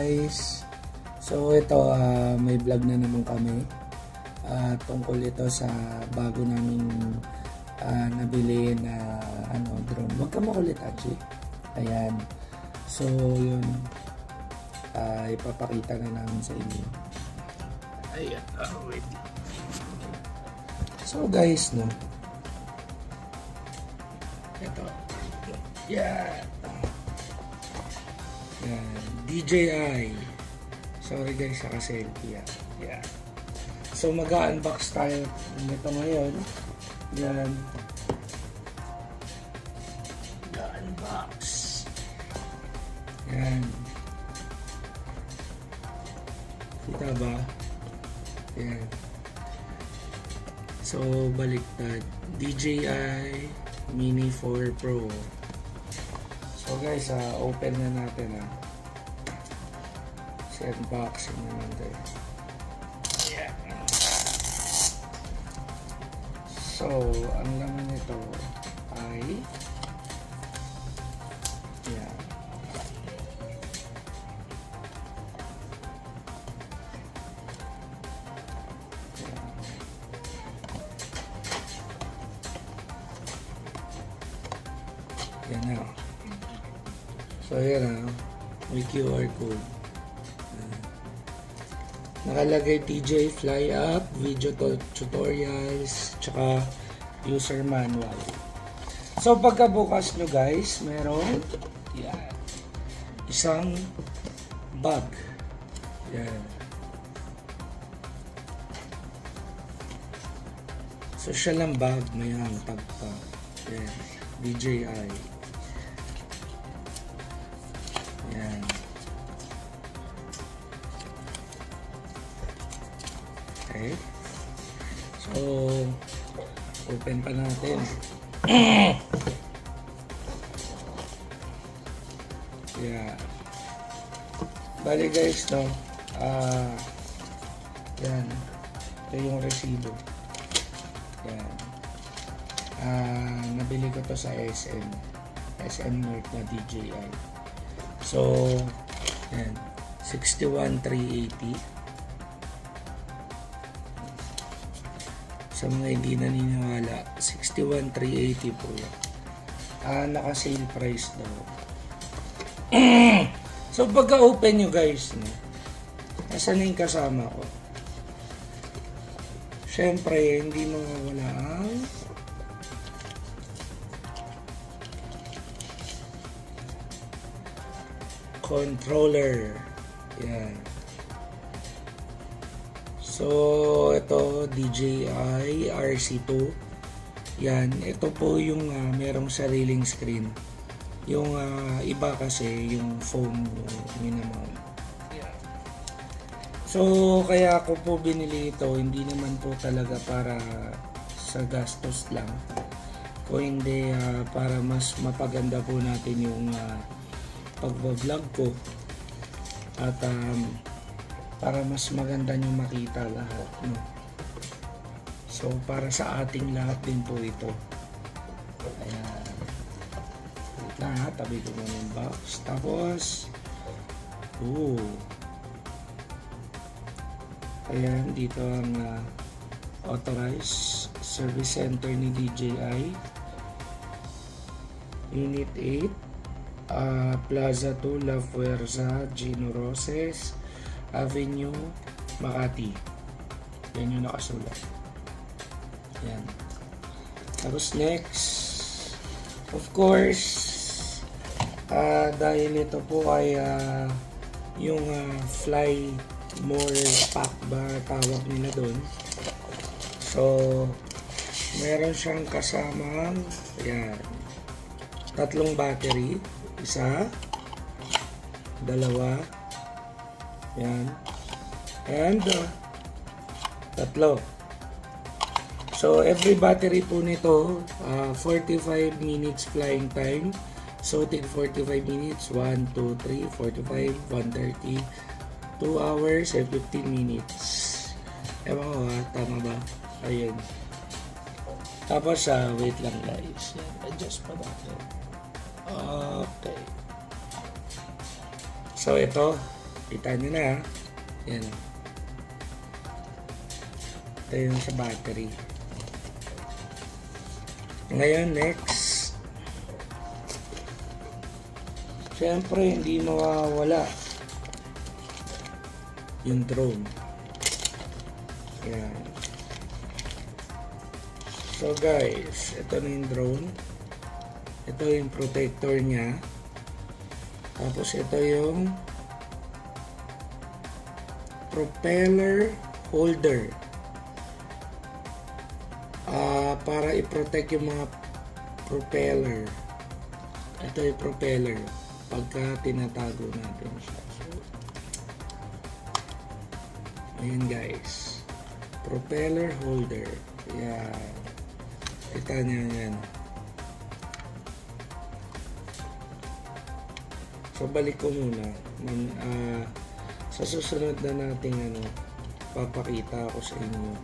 guys, so ito may vlog na naman kami tungkol ito sa bago naming nabili na drone. Huwag ka makulit, Aji. Ayan, so yun, ipapakita na namin sa inyo. Ayan, wait. So guys, no, ito, yeah, DJI. Sorry guys, naka-selfie yan. Yeah. So mag-unbox tayo nito ngayon. Yan. Mag-unbox. Yan. Kita ba? Yan. So baliktad. DJI Mini 4 Pro. So guys, open na natin unboxing na natin. Yeah. So, ang laman nito ay yan. Yan na. So, yan may QR code. Nakalagay TJ Fly Up, video tutorials, tsaka user manual. So pagkabukas nyo guys, meron yan, isang bag. Yan. So siya lang bag, may hangtag pa. Yan. DJI. Yan. Okay. So, open pa natin. Yeah. Bali guys, no. Yan. Ito yung resibo. Yan. Nabili ko to sa SM North na DJI. So, yan. 61,380. Sa mga hindi naniniwala, 61,380 po yan. Naka-sale price daw. So pagka-open nyo guys, no, nasa na yung kasama ko? Siyempre, hindi mawawala ang controller. Yan. So, ito, DJI RC2. Yan, ito po yung merong sariling screen. Yung iba kasi, yung phone minimum. Yeah. So, kaya ako po binili ito, hindi naman po talaga para sa gastos lang. Kung hindi, para mas mapaganda po natin yung pagbablog ko. At, para mas maganda nyo makita lahat, no? So para sa ating lahat din po ito. Ayan. Wait lang tabi ko muna yung box. Tapos ayan, dito ang authorized service center ni DJI. Unit 8, Plaza 2, La Fuerza, Gino Roses Avenue, Makati. Yan yung nakasulat. Yan. Tapos next, of course, dahil ito po ay yung Fly More Pack ba tawag nila doon. So, meron siyang kasamang yan, 3 battery. Isa, 2, yan, and 3. So every battery po nito 45 minutes flying time. So take 45 minutes, 1, 2, 3, 45, 130, 2 hours and 15 minutes. Ewan ko tama ba? Ayun. Tapos wait lang guys, adjust pa natin. Okay. So ito, Kita nyo na, yan. Ito yung sa battery. Ngayon, next. Siyempre, hindi mawawala yung drone. Yan. So guys, ito na yung drone. Ito yung protector niya. Tapos ito yung propeller holder. Para i-protect yung mga propeller. Ito yung propeller pagka tinatago natin siya. So, ayan guys, propeller holder. Yan, kita niyo yan. So balik ko muna. Sa susunod na nating papakita ako sa inyo.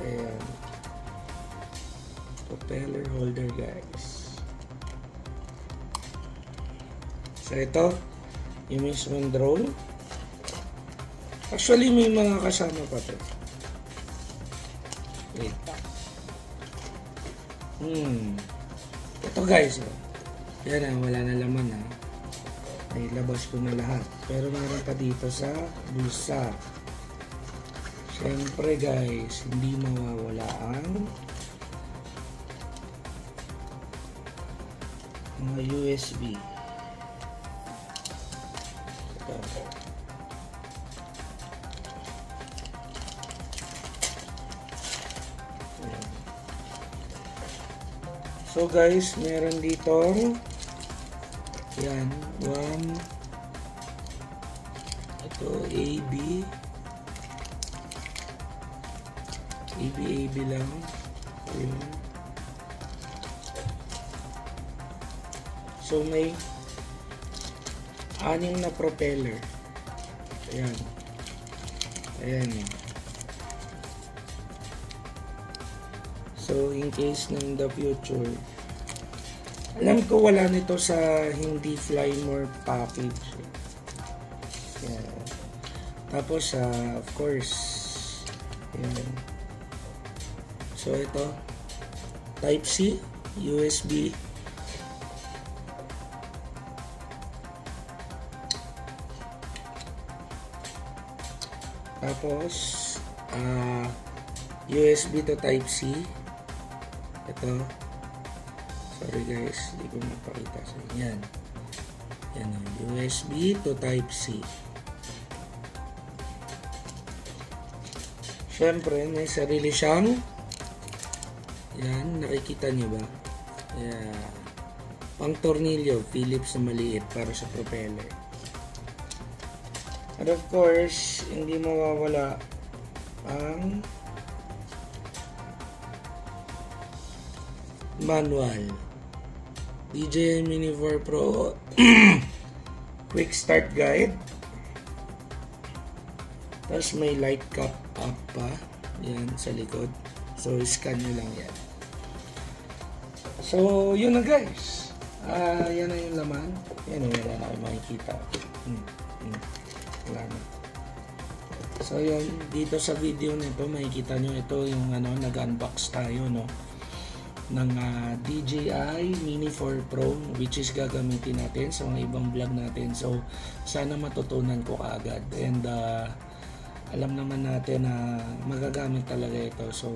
Ayan. Propeller holder guys. So ito, yung mismong drone. Actually may mga kasama pa to. Wait. Ito guys, yan wala na laman nailabas ko na lahat. Pero meron pa dito sa bulsa. Siyempre guys, hindi mawawala ang mga USB. Ito. So guys, meron dito yan, ito AB lang. Ayan. So may 6 na propeller. Ayan. Ayan. So in case in the future, alam ko wala nito sa hindi fly more package. Ayan. Tapos of course, ayan. So ito, Type C, USB. Tapos USB to Type C. Ito. Sorry guys, hindi ko mapakita sa inyo. Yan. Yan, USB to Type C. Siyempre, may sarili siyang, yan, nakikita nyo ba? Yan. Pang tornilyo, Phillips na maliit para sa propeller. And of course, hindi mawawala ang manual. DJI Mini 4 Pro Quick Start Guide. Tapos may light cap up pa. Yan sa likod. So, scan nyo lang yan. So, yun na guys. Yan na yung laman. Yan, wala na kayo makikita. Wala na. So, yun. Dito sa video nito, makikita nyo ito yung nag-unbox tayo, no? Ng DJI Mini 4 Pro, which is gagamitin natin sa mga ibang vlog natin. So, sana matutunan ko kaagad. And, alam naman natin na magagamit talaga ito. So,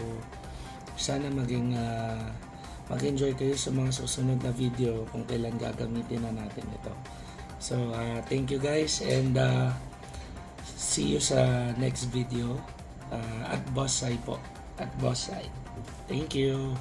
sana mag-enjoy kayo sa mga susunod na video kung kailan gagamitin na natin ito. So, thank you guys, and see you sa next video at Boss Sai po. At Boss Sai. Thank you.